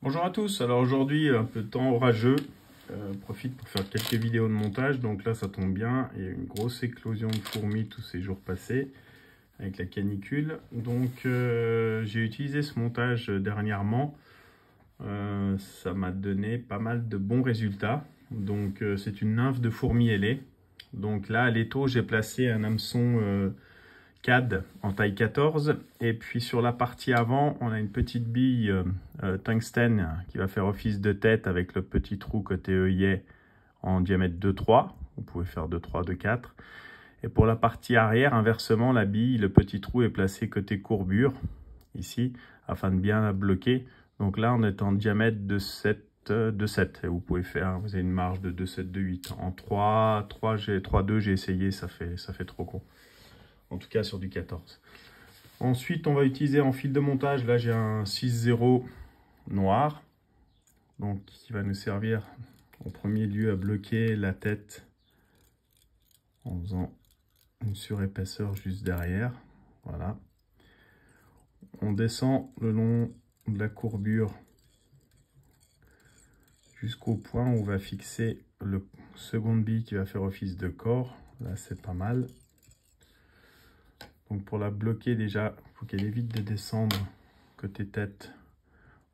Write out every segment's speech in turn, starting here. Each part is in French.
Bonjour à tous, alors aujourd'hui un peu de temps orageux, profite pour faire quelques vidéos de montage, donc là ça tombe bien, il y a eu une grosse éclosion de fourmis tous ces jours passés avec la canicule, donc j'ai utilisé ce montage dernièrement, ça m'a donné pas mal de bons résultats, donc c'est une nymphe de fourmis ailées, donc là à l'étau j'ai placé un hameçon CAD en taille 14 et puis sur la partie avant on a une petite bille tungstène qui va faire office de tête avec le petit trou côté œillet en diamètre 2-3, vous pouvez faire 2-3, 2-4, et pour la partie arrière inversement la bille, le petit trou est placé côté courbure ici afin de bien la bloquer. Donc là on est en diamètre de 7 et vous pouvez faire, vous avez une marge de 2,7, 2,8. En 3,2 j'ai essayé, ça fait trop con. En tout cas sur du 14. Ensuite, on va utiliser en fil de montage. Là, j'ai un 6-0 noir. Donc, qui va nous servir en premier lieu à bloquer la tête en faisant une surépaisseur juste derrière. Voilà. On descend le long de la courbure jusqu'au point où on va fixer le second bille qui va faire office de corps. Là, c'est pas mal. Donc pour la bloquer déjà, il faut qu'elle évite de descendre côté tête.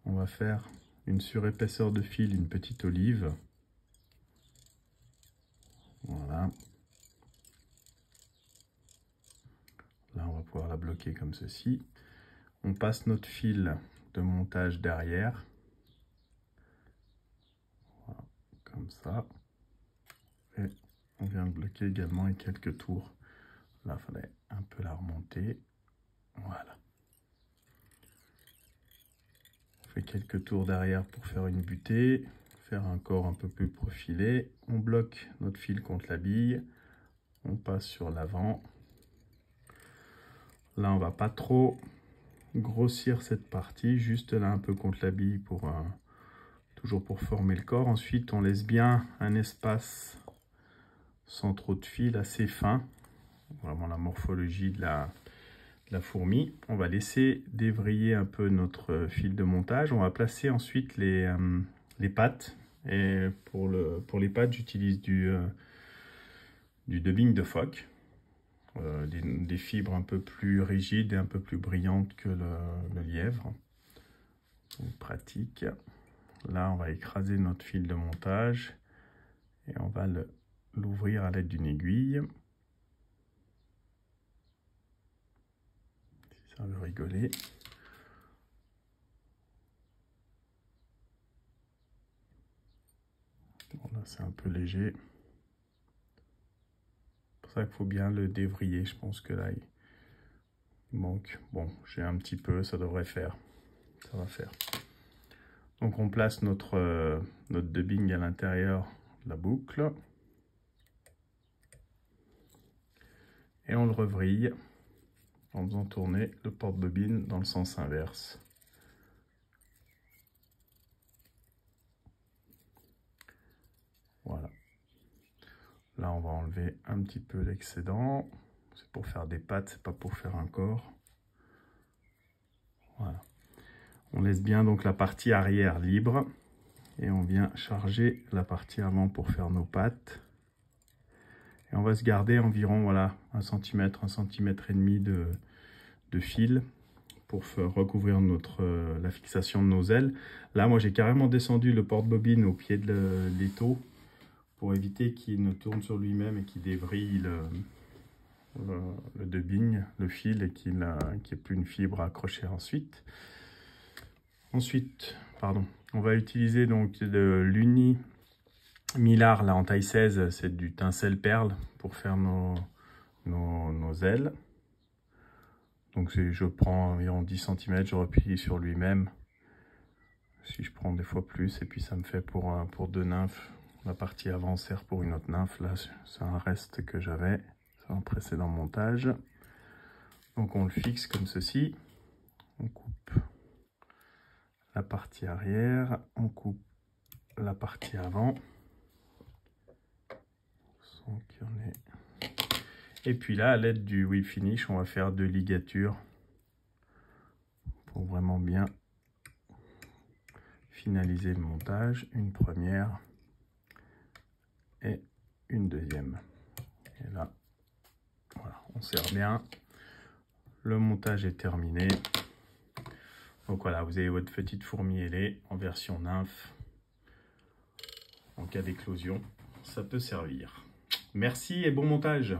On va faire une surépaisseur de fil, une petite olive. Voilà. Là, on va pouvoir la bloquer comme ceci. On passe notre fil de montage derrière. Voilà, comme ça. Et on vient le bloquer également avec quelques tours. Là, il fallait un peu la remonter. Voilà. On fait quelques tours derrière pour faire une butée, faire un corps un peu plus profilé. On bloque notre fil contre la bille. On passe sur l'avant. Là, on va pas trop grossir cette partie, juste là un peu contre la bille pour toujours pour former le corps. Ensuite, on laisse bien un espace sans trop de fil, assez fin. Vraiment la morphologie de la fourmi. On va laisser dévriller un peu notre fil de montage. On va placer ensuite les pattes. Et pour les pattes, j'utilise du dubbing de phoque. Des fibres un peu plus rigides et un peu plus brillantes que le lièvre. Donc, pratique. Là, on va écraser notre fil de montage et on va l'ouvrir à l'aide d'une aiguille. Si ça veut rigoler. Bon, là, c'est un peu léger. C'est pour ça qu'il faut bien le dévriller. Je pense que là, il manque. Bon, j'ai un petit peu, ça devrait faire. Ça va faire. Donc, on place notre dubbing à l'intérieur de la boucle. Et on le revrille en faisant tourner le porte-bobine dans le sens inverse. Voilà. Là, on va enlever un petit peu l'excédent. C'est pour faire des pattes, c'est pas pour faire un corps. Voilà. On laisse bien donc la partie arrière libre. Et on vient charger la partie avant pour faire nos pattes. Et on va se garder environ voilà, 1 cm, 1,5 cm de fil pour recouvrir la fixation de nos ailes. Là, moi, j'ai carrément descendu le porte-bobine au pied de l'étau pour éviter qu'il ne tourne sur lui-même et qu'il dévrille le dubbing, le fil, et qu'il n'y ait plus une fibre à accrocher ensuite. Ensuite, pardon, on va utiliser donc de l'Uni Millard là en taille 16, c'est du tinsel perle pour faire nos ailes. Donc je prends environ 10 cm, je replie sur lui-même. Si je prends des fois plus, et puis ça me fait pour 2 nymphes. La partie avant sert pour une autre nymphe. Là, c'est un reste que j'avais sur un précédent montage. Donc on le fixe comme ceci. On coupe la partie arrière, on coupe la partie avant. Sans qu'il y en ait. Et puis là, à l'aide du whip finish, on va faire 2 ligatures pour vraiment bien finaliser le montage, une première et une deuxième. Et là, voilà, on serre bien. Le montage est terminé. Donc voilà, vous avez votre petite fourmi ailée en version nymphe. En cas d'éclosion, ça peut servir. Merci et bon montage.